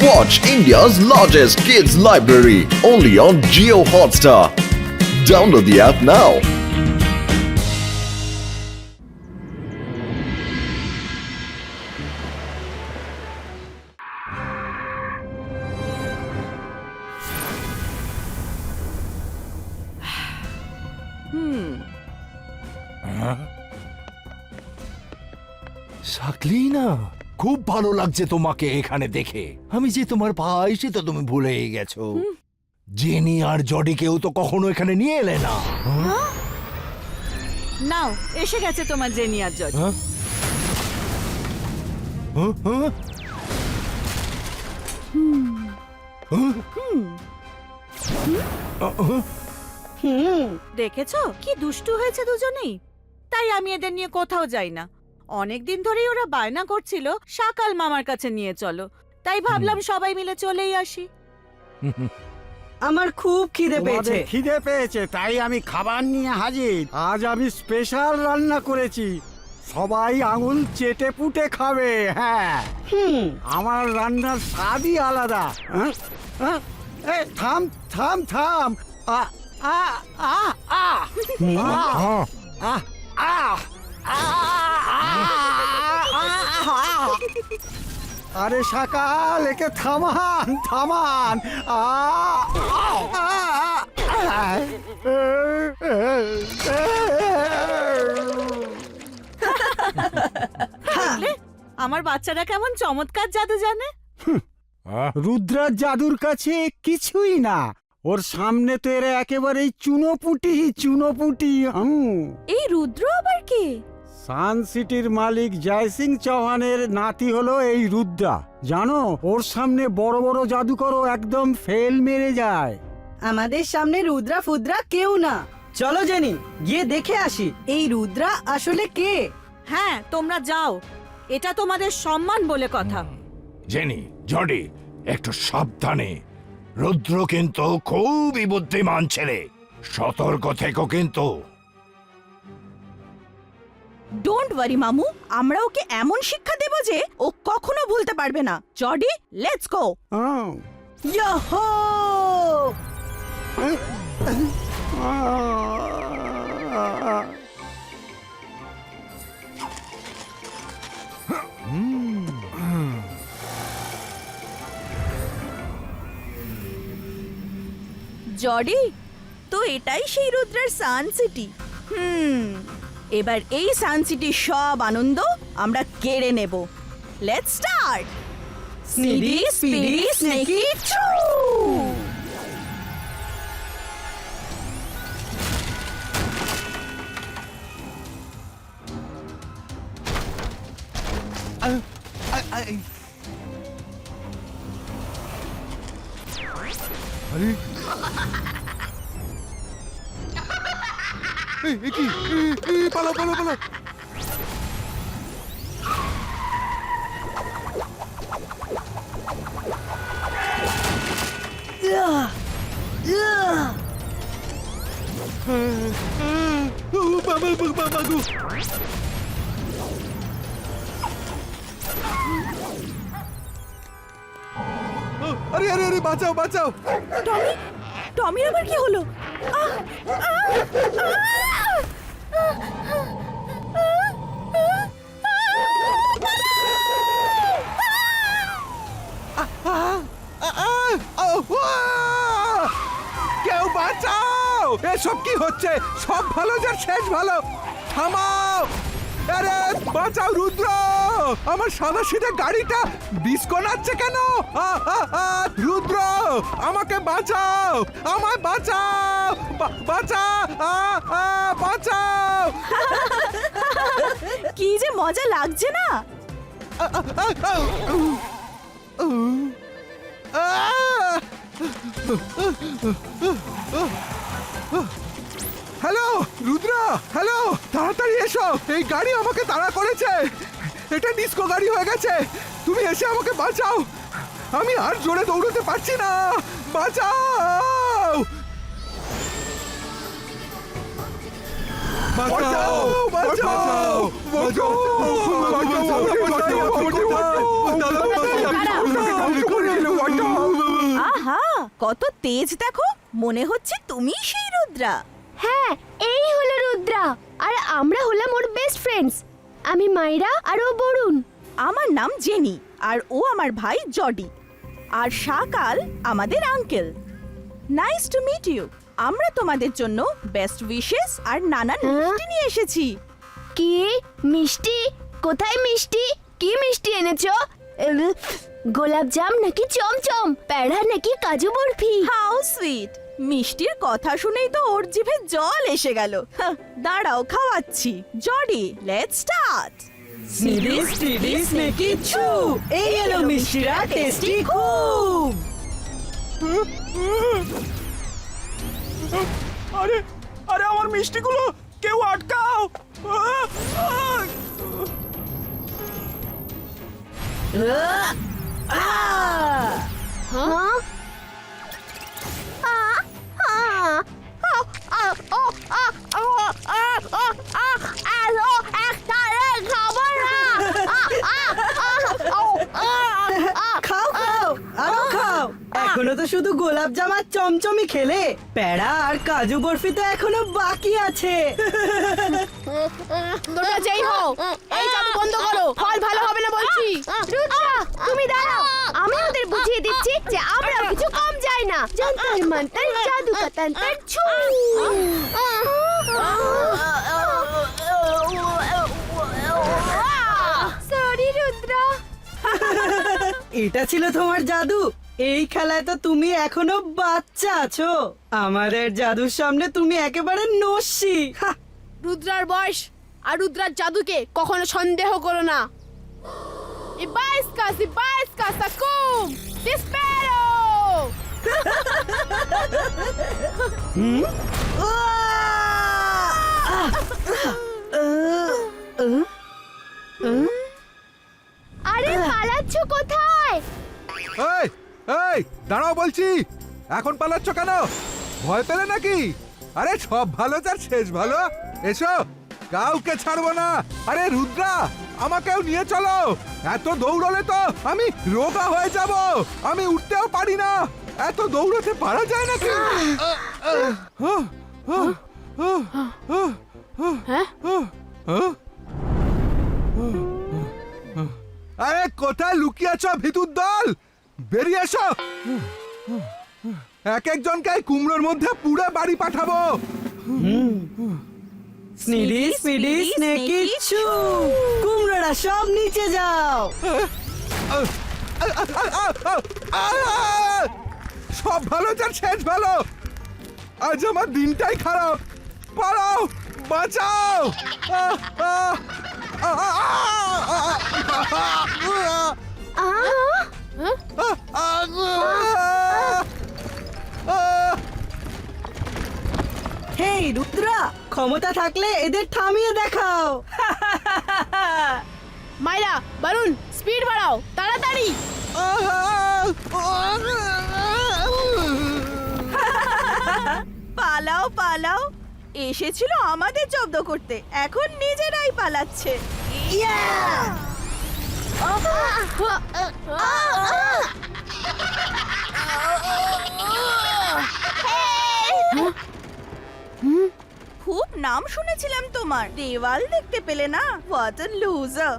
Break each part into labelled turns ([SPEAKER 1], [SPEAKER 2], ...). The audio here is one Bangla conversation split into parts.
[SPEAKER 1] Watch India's largest kids library only on Jio Hotstar. Download the app now.
[SPEAKER 2] শাকলিনা, খুব ভালো লাগছে তোমাকে এখানে দেখে। আমি যে তোমার ভাই সে তো তুমি ভুলেই গেছো। জেনি আর জডিকেও তো কখনো এখানে নিয়ে এলে না।
[SPEAKER 3] নাও এসে গেছে তোমার জেনি আর জজ। দেখেছো কি দুষ্টু হয়েছে দুজনেই। তাই আমি এদের নিয়ে কোথাও যাই না। অনেকদিন ধরেই ওরা বায়না করছিল শাকাল মামার কাছে নিয়ে চলো, তাই ভাবলাম সবাই মিলে চলেই আসি।
[SPEAKER 4] আমার খুব খিদে পেয়েছে।
[SPEAKER 5] খিদে পেয়েছে তাই আমি খাবার নিয়ে হাজির। আজ আমি স্পেশাল রান্না করেছি, সবাই আঙুল চেটে পুটে খাবে। হ্যাঁ, আমার রান্নার স্বাদই আলাদা। থাম থাম থাম। আরে শাকাল, একে থামান থামান।
[SPEAKER 3] আমার বাচ্চারা কেমন চমৎকার জাদু জানে।
[SPEAKER 5] রুদ্রার জাদুর কাছে কিছুই না, ওর সামনে তো এরা একেবারেই চুনোপুটি চুনোপুটি।
[SPEAKER 3] এই রুদ্র আবার কে?
[SPEAKER 5] সান সিটির মালিক জয় সিং চৌহানের নাতি হলো এই রুদ্রা। জানো, ওর সামনে বড় বড় জাদুকরও একদম ফেল মেরে যায়।
[SPEAKER 4] আমাদের সামনে রুদ্রা ফুদ্রা কেউ না। চলো জেনি, গিয়ে দেখে আসি এই রুদ্রা আসলে কে।
[SPEAKER 3] হ্যাঁ তোমরা যাও, এটা তোমাদের সম্মান বলে কথা।
[SPEAKER 2] জেনি, জডি, একটু সাবধানে। রুদ্র কিন্তু খুবই বুদ্ধিমান ছেলে, সতর্ক থেকো কিন্তু।
[SPEAKER 6] ডোন্ট ওয়ারি মামু, আমরা ওকে এমন শিক্ষা দেব যে ও কখনো ভুলতে পারবে না। Jody, let's go.
[SPEAKER 4] Yahoo!
[SPEAKER 6] Jody, তো এটাই সেই রুদ্রের সান সিটি। এবার এই সান সিটির সব আনন্দ আমরা কেড়ে নেব। Let's start. স্নিডি স্পিডি স্নেকি চু।
[SPEAKER 2] পালো পালো পালো। আরে আরে আরে, বাঁচাও বাঁচাও।
[SPEAKER 6] টমি, টমির আবার কি হলো?
[SPEAKER 7] কেউ বাঁচাও! এসব কি হচ্ছে? সব ভালো যার শেষ ভালো। থামাও! আরে বাঁচাও রুদ্র! আমার সাদা সিধে গাড়িটা ডিসকোনাচ্ছে কেন? রুদ্র, আমাকে বাঁচাও! আমায় বাঁচাও! বাঁচাও!
[SPEAKER 6] কি যে মজা লাগছে না।
[SPEAKER 7] হ্যালো রুদ্র, হ্যালো, তাড়াতাড়ি এসো। এই গাড়ি আমাকে তাড়া করেছে। এটা ডিস্কো গাড়ি হয়ে গেছে। তুমি এসে আমাকে বাঁচাও। আমি আর জোরে দৌড়তে পারছি না। বাঁচাও! বাঁচাও! বাঁচাও! বাঁচাও!
[SPEAKER 6] কত তেজ দেখো, মনে হচ্ছে তুমি সেই রুদ্রা।
[SPEAKER 8] হ্যাঁ, এই হলো রুদ্রা, আর আমরা হলাম ওর বেস্ট ফ্রেন্ডস। আমি মাইরা আর ও বরুণ।
[SPEAKER 6] আমার নাম জেনি, আর ও আমার ভাই জডি, আর শাকাল আমাদের uncle. Nice to meet you. আমরা তোমাদের জন্য বেস্ট উইশেস আর নানান মিষ্টি নিয়ে এসেছি।
[SPEAKER 8] কি মিষ্টি? কোথায় মিষ্টি? কি মিষ্টি এনেছো? গোলাপ জাম নাকি চমচম, প্যাড়া নাকি কাজু বরফি?
[SPEAKER 6] How sweet! মিষ্টির কথা শুনেই তো ওর জিভে জল এসে গেল। দাঁড়াও, খাওয়াচ্ছি। জডি, লেটস স্টার্ট।
[SPEAKER 4] স্নিডি স্টিডি স্নেকি চু, এই এলো মিষ্টিরা টেস্টি খুব।
[SPEAKER 7] আরে আরে আমার মিষ্টিগুলো কেউ আটকাও!
[SPEAKER 8] হ্যাঁ?
[SPEAKER 4] খাও খাও, আরো খাও। এখনো তো শুধু গোলাপ জাম আর চমচমি খেলে, প্যাড়া আর কাজু বরফি তো এখনো বাকি আছে।
[SPEAKER 8] তোমরা যেই হও, এই জাদু বন্ধ করো, ফল ভালো হবে না বলছি। রুদ্রা, তুমি দাঁড়াও, আমি ওদের বুঝিয়ে দিচ্ছি যে আমরাও কিছু কম যাই না। যন্তর মন্তর জাদু কা তন্তর ছু। সরি রুদ্রা।
[SPEAKER 4] এটা ছিল তোমার জাদু? এই খেলায় তো তুমি এখনো বাচ্চা আছো। আমাদের জাদুর সামনে তুমি একেবারে নস্যি। হা,
[SPEAKER 8] রুদ্রার বয়স আর রুদ্রার জাদুকে কখনো সন্দেহ করো না। ইবাইসকা সাকুম ডিসপেরো। আরে পালাচ্ছ কোথায়?
[SPEAKER 7] এই এই দাঁড়াও বলছি, এখন পালাচ্ছ কেন? ভয় পেলে নাকি? আরে সব ভালো যার শেষ ভালো। এসো, কাউকে ছাড়বো না। আরে রুদ্রা, আমাকেও নিয়ে চলো। এত দৌড়লে তো আমি রোগা হয়ে যাব। আমি উঠতেও পারি না। এত দৌড়াতে পারা যায় নাকি? আরে কোথায় লুকিয়ে আছো ভিতুর দল? বেরিয়ে এসো। এক একজনকে এই কুমড়োর মধ্যে পুরো বাড়ি পাঠাবো।
[SPEAKER 4] স্নিডি স্পিডি স্নেকি চু, কুমড়োরা সব নিচে যাও।
[SPEAKER 7] সব ভালো যার শেষ ভালো। আজ আমার দিনটাই খারাপ। পালাও, বাঁচাও।
[SPEAKER 4] হেই রুদ্রা, ক্ষমতা থাকলে এদের থামিয়ে দেখাও।
[SPEAKER 8] মাইরা, বরুণ, স্পিড বাড়াও, তাড়াতাড়ি।
[SPEAKER 6] পালাও পালাও, এসেছিল আমাদের জব্দ করতে, এখন নিজেরাই পালাচ্ছে। খুব নাম শুনেছিলাম তোমার, দেওয়াল দেখতে পেলে না? What a loser!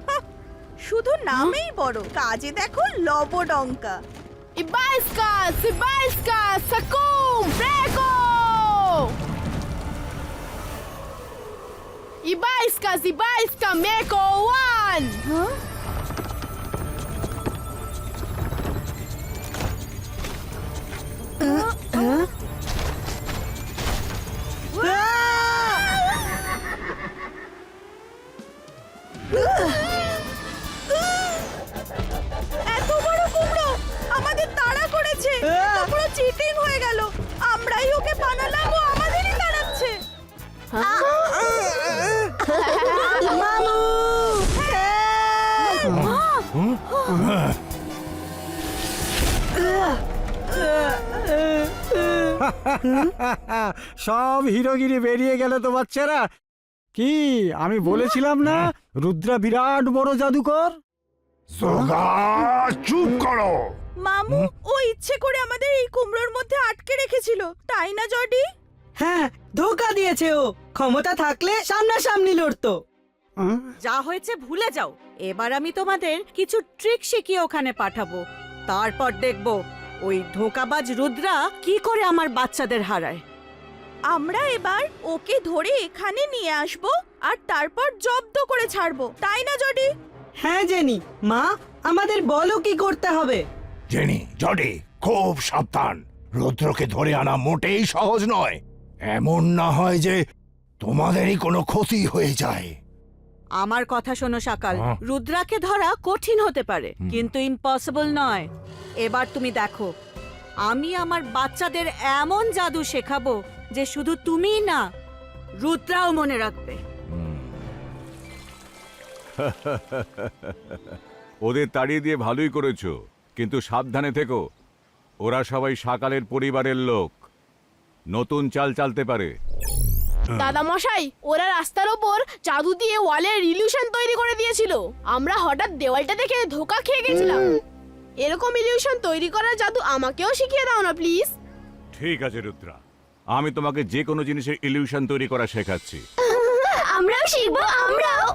[SPEAKER 6] শুধু নামেই বড়, কাজে দেখো লবডঙ্কা।
[SPEAKER 8] ইবাইসকা সাকুম ব্রেকো। ইবাইসকা মেকো ওয়ান।
[SPEAKER 6] এত বড় কুমড়ো আমাদের তাড়া করেছে। তো পুরো চিটিং হয়ে গেল। আমরাই ওকে বানালাম, ও আমাদেরই তাড়াচ্ছে।
[SPEAKER 4] মামু,
[SPEAKER 5] সব হিরোগিরি বেরিয়ে গেল তো বাচ্চারা। কি আমি বলেছিলাম না রুদ্রা বিরাট বড় জাদুকর?
[SPEAKER 2] চুপ করো।
[SPEAKER 6] মামু ও ইচ্ছে করে আমাদের এই কুমড়োর মধ্যে আটকে রেখেছিল, তাই না জডি?
[SPEAKER 4] হ্যাঁ, ধোকা দিয়েছে ও। ক্ষমতা থাকলে সামনাসামনি লড়তো।
[SPEAKER 3] যা হয়েছে ভুলে যাও। এবার আমি তোমাদের কিছু ট্রিক শিখিয়ে ওখানে পাঠাবো। তারপর দেখবো ওই ধোকাবাজ রুদ্রা কি করে আমার বাচ্চাদের হারায়।
[SPEAKER 6] আমরা এবার ওকে ধরে এখানে নিয়ে আসব আর তারপর জব্দ করে ছাড়বো, তাই না জডি?
[SPEAKER 4] হ্যাঁ জেনি, মা আমাদের বলো কি করতে হবে।
[SPEAKER 2] জেনি, জডি, খুব সাবধান। রুদ্রকে ধরে আনা মোটেই সহজ নয়। এমন না হয় যে তোমাদেরই কোনো ক্ষতি হয়ে যায়।
[SPEAKER 3] আমার কথা শোনো সকাল,
[SPEAKER 2] হ্যাঁ।
[SPEAKER 3] রুদ্রাকে ধরা কঠিন হতে পারে কিন্তু ইম্পসিবল নয়। এবার তুমি দেখো, আমি আমার বাচ্চাদের এমন জাদু শেখাবো যে শুধু তুমিই না, রুদ্রাও মনে রাখবে।
[SPEAKER 9] ওদের তাড়িয়ে দিয়ে ভালোই করেছো, কিন্তু সাবধানে থেকো। ওরা সবাই সকালের পরিবারের লোক, নতুন চাল চালতে পারে।
[SPEAKER 8] দাদা মশাই, ওরা রাস্তার ওপর জাদু দিয়ে ওয়ালের ইলিউশন তৈরি করে দিয়েছিল। আমরা হঠাৎ দেওয়ালটা দেখে ধোকা খেয়ে গেছিলাম। এরকম ইলিউশন তৈরি করার জাদু আমাকেও শিখিয়ে দাও না প্লিজ।
[SPEAKER 9] ঠিক আছে রুদ্রা, আমি তোমাকে যে কোনো জিনিসের ইলিউশন তৈরি করা শেখাচ্ছি।
[SPEAKER 8] আমরাও শিখবো, আমরাও।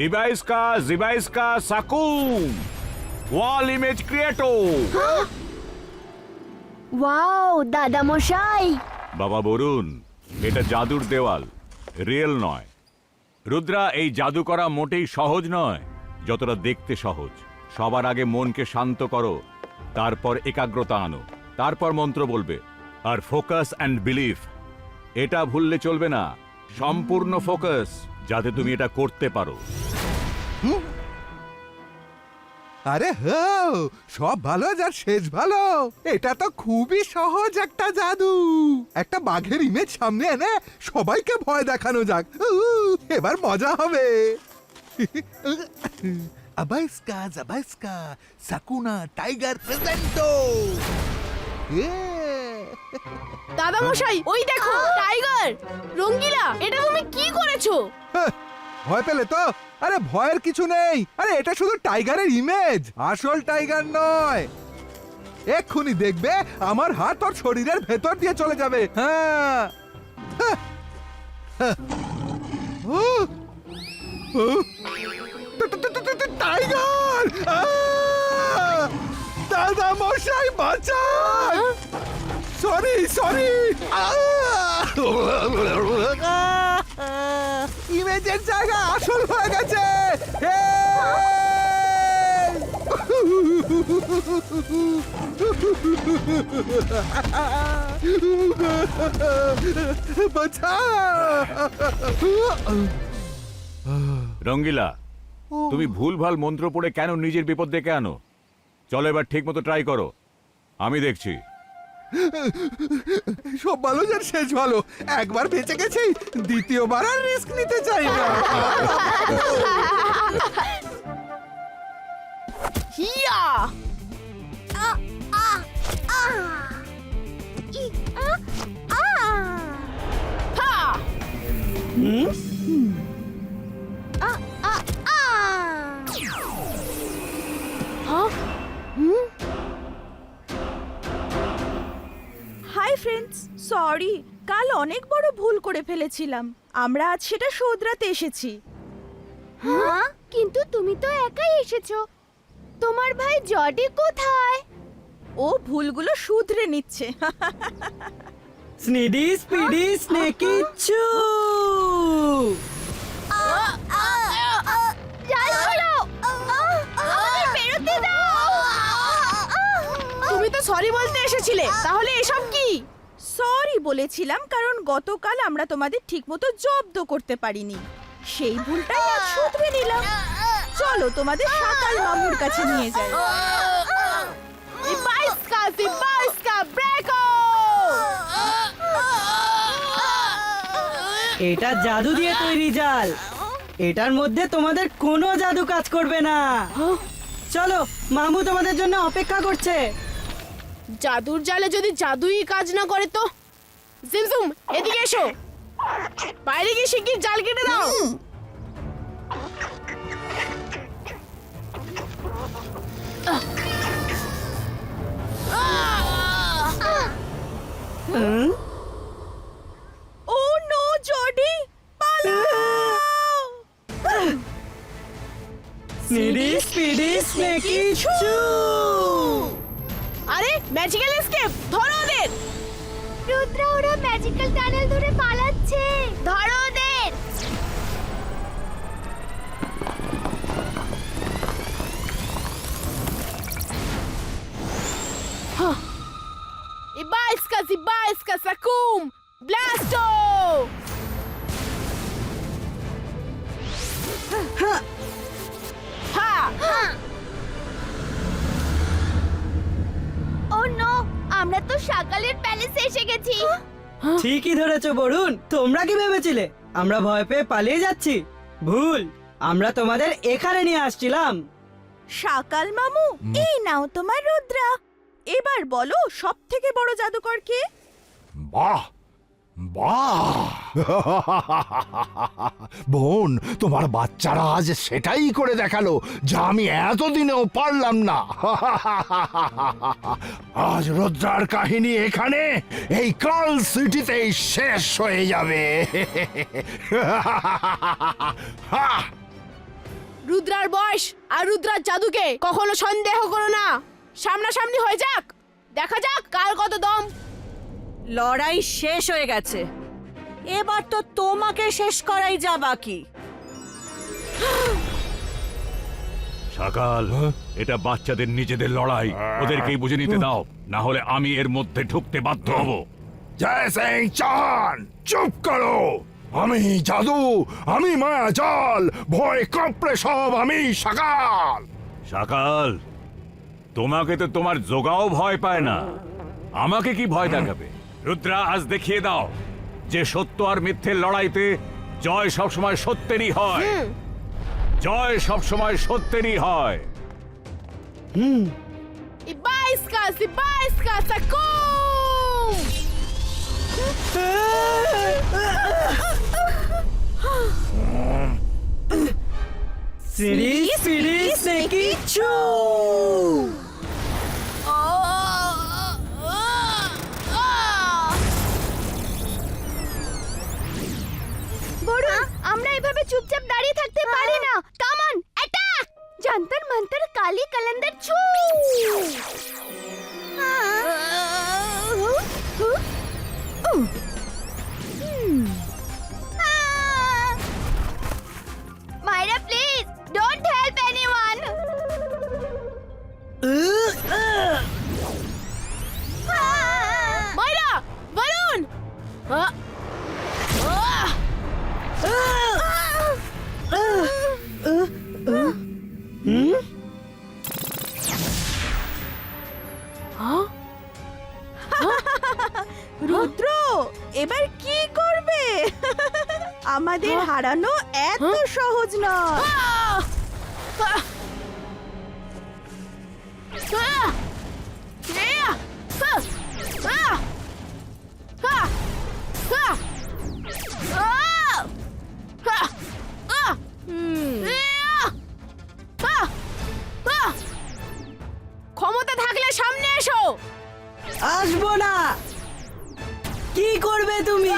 [SPEAKER 9] ইবাইস্কা জিবাইস্কা সাকুম ওয়াল ইমেজ ক্রিয়েটো।
[SPEAKER 8] ওয়াও দাদা মশাই,
[SPEAKER 9] বাবা বরুণ, এটা জাদুর দেওয়াল, রিয়েল নয়। রুদ্রা, এই জাদু করা মোটেই সহজ নয় যতটা দেখতে সহজ। সবার আগে মনকে শান্ত করো, তারপর একাগ্রতা আনো, তারপর মন্ত্র বলবে। আর ফোকাস অ্যান্ড বিলিফ, এটা ভুললে চলবে না। সম্পূর্ণ ফোকাস, যাতে তুমি এটা করতে পারো।
[SPEAKER 7] আরে হো, সব ভালো যার শেষ ভালো। এটা তো খুবই সহজ একটা জাদু। একটা বাঘের ইমেজ সামনে এনে সবাইকে ভয় দেখানো যাক। এবার মজা হবে। আবাইস্কা জাবাইস্কা সাকুনা টাইগার প্রেজেন্টো।
[SPEAKER 8] দাদা মশাই, ওই দেখো টাইগার। রঙ্গিলা, এটা তুমি কি করেছো?
[SPEAKER 7] ভয় পেলে তো? আরে ভয়ের কিছু নেই। আরে এটা শুধু টাইগারের ইমেজ, আসল টাইগার নয়। এক্ষুনি দেখবে আমার হাত ওর শরীরের ভেতর দিয়ে চলে যাবে। হ্যাঁ, টাইগার! দাদা মশাই বাঁচান! সরি সরি, ইমেজের জায়গা আসল হয়ে গেছে।
[SPEAKER 9] রঙ্গিলা, তুমি ভুলভাল মন্ত্র পড়ে কেন নিজের বিপদ ডেকে আনো? চলো এবার ঠিক মতো ট্রাই করো, আমি দেখছি।
[SPEAKER 7] সব ভালো যার শেষ ভালো। একবার বেঁচে গেছি, দ্বিতীয়বার আর রিস্ক নিতে চাই না।
[SPEAKER 8] হিয়া! হা!
[SPEAKER 6] হাই ফ্রেন্ডস, সরি, কাল অনেক বড় ভুল করে ফেলেছিলাম। আমরা আজ সেটা শোধরাতে এসেছি।
[SPEAKER 8] হ্যাঁ, কিন্তু তুমি তো একাই এসেছো। তোমার ভাই জডি কোথায়?
[SPEAKER 6] ও ভুলগুলো শুধরে নিচ্ছে।
[SPEAKER 4] স্নিডি স্পিডি স্নেকি চু।
[SPEAKER 8] তুমি তো সরি বলতে এসেছিলে, তাহলে এসব কি?
[SPEAKER 6] সরি বলেছিলাম কারণ গতকাল আমরা তোমাদের ঠিকমতো জব্দ করতে পারিনি। সেই ভুলটাই আজ শুধরে নিলাম। চলো তোমাদের সকাল মামুর কাছে নিয়ে যাই।
[SPEAKER 8] ইবাইস্কা ব্রেকো!
[SPEAKER 4] এটা জাদু দিয়ে তৈরি জাল। এটার মধ্যে তোমাদের কোনো জাদু কাজ করবে না। চলো, মামু তোমাদের জন্য অপেক্ষা করছে।
[SPEAKER 8] জাদুর জালে যদি জাদুই কাজ না করে তো? জিমজুম, এদিকে এসো। বাইরে গিয়ে শিগগির জাল কেটে দাও।
[SPEAKER 4] কিচ্ছু।
[SPEAKER 8] আরে ম্যাজিক্যাল এসকেপ, ধরো ওদের।
[SPEAKER 10] রুদ্রা, ওরা ম্যাজিক্যাল টানেল ধরে পালাচ্ছে। ধরো ওদের।
[SPEAKER 8] Ibaiska Sakum! Blasto! Ha!
[SPEAKER 10] ও নো, আমরা তো সকালের প্যালেসে এসে গেছি।
[SPEAKER 4] ঠিকই ধরেছো বরুণ, তোমরা কি ভেবেছিলে আমরা ভয় পেয়ে পালিয়ে যাচ্ছি? ভুল, আমরা তোমাদের এখানে নিয়ে আসছিলাম।
[SPEAKER 6] শাকাল মামু, এই নাও তোমার রুদ্রা। এবার বলো সব থেকে বড় জাদুকর কে?
[SPEAKER 2] বাহ বাহ বোন, তোমার বাচ্চারা আজ সেটাই করে দেখালো যা আমি এতদিনেও পারলাম না। আজ রুদ্রার কাহিনী এখানে এই কার্ল সিটিতেই শেষ হয়ে যাবে।
[SPEAKER 8] রুদ্রার বয়স আর রুদ্রার জাদুকে কখনো সন্দেহ করো না। সামনাসামনি হয়ে যাক, দেখা যাক কার কত দম।
[SPEAKER 3] লড়াই শেষ হয়ে গেছে, এবার তো তোমাকে শেষ করাই যা বাকি।
[SPEAKER 9] সকাল, এটা বাচ্চাদের নিজেদের লড়াই, ওদেরকেই বুঝে নিতে দাও, না হলে আমি এর মধ্যে ঢুকতে বাধ্য হব।
[SPEAKER 2] জয় সিং চান, চুপ করো। আমি জাদু, আমি মায়াজাল, ভয় কাঁপড়ে সব আমি শাকাল।
[SPEAKER 9] সকাল, তোমাকে তো তোমার জোগাও ভয় পায় না, আমাকে কি ভয় দেখাবে? রুদ্রা, আজ দেখিয়ে দাও যে সত্য আর মিথ্যের লড়াইতে জয় সবসময় সত্যেরই হয়। জয় সবসময় সত্যেরই হয়।
[SPEAKER 8] Ibaiska Sakum!
[SPEAKER 4] সিঁড়ি সিঁড়ি সেকি ছু।
[SPEAKER 10] বরুণ, আমরা এভাবে চুপচাপ দাঁড়িয়ে থাকতে পারি না। Come on, attack! যন্তর মন্তর কালি কলন্দর ছু। মাইরা, প্লিজ ডোন্ট হেল্প এনিওয়ান।
[SPEAKER 8] মাইরা, বরুণ!
[SPEAKER 6] রুদ্র, এবার কি করবে? আমাদের হারানো এত সহজ নয়।
[SPEAKER 8] ক্ষমতা থাকলে সামনে এসো।
[SPEAKER 4] আসবো না। কি করবে তুমি?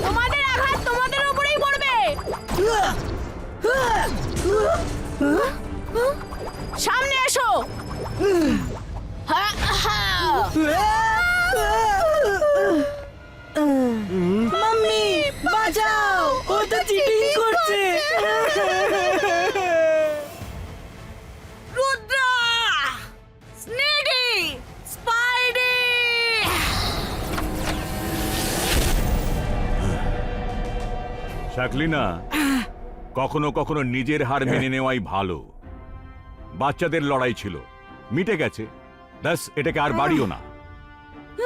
[SPEAKER 8] তোমাদের আঘাত তোমাদের উপরেই পড়বে। সামনে এসো।
[SPEAKER 4] মাম্মি বাঁচাও, ও তো চিটিং করছে।
[SPEAKER 3] রুদ্রা, স্নেডি, স্পাইডি!
[SPEAKER 9] শাকলিনা, কখনো কখনো নিজের হার মেনে নেওয়াই ভালো। বাচ্চাদের লড়াই ছিল, মিটে গেছে, ব্যাস, এটাকে আর বাড়িও না।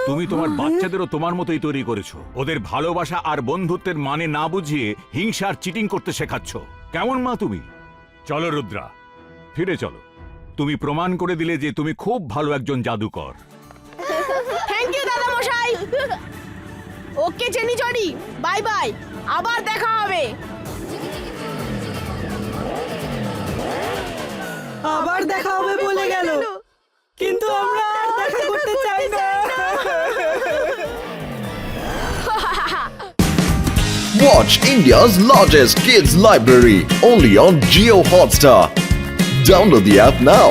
[SPEAKER 9] তুমি তোমার বাচ্চাদেরও তোমার মতোই তৈরি করেছো, ওদের ভালোবাসা আর বন্ধুত্বের মানে না বুঝিয়ে হিংসা আর চিটিং করতে শেখাচ্ছ। কেমন মা তুমি? চলো রুদ্রা, ফিরে চলো, তুমি প্রমাণ করে দিলে যে তুমি খুব ভালো একজন জাদুকর।
[SPEAKER 8] থ্যাংক ইউ দাদা মশাই। ওকে জেনি জডি, বাই বাই, আবার দেখা হবে।
[SPEAKER 4] আবার দেখা হবে বলে গেল, কিন্তু আমরা আর দেখা করতে চাই না।
[SPEAKER 1] Watch India's largest kids library only on Geo Hotstar. Download the app now.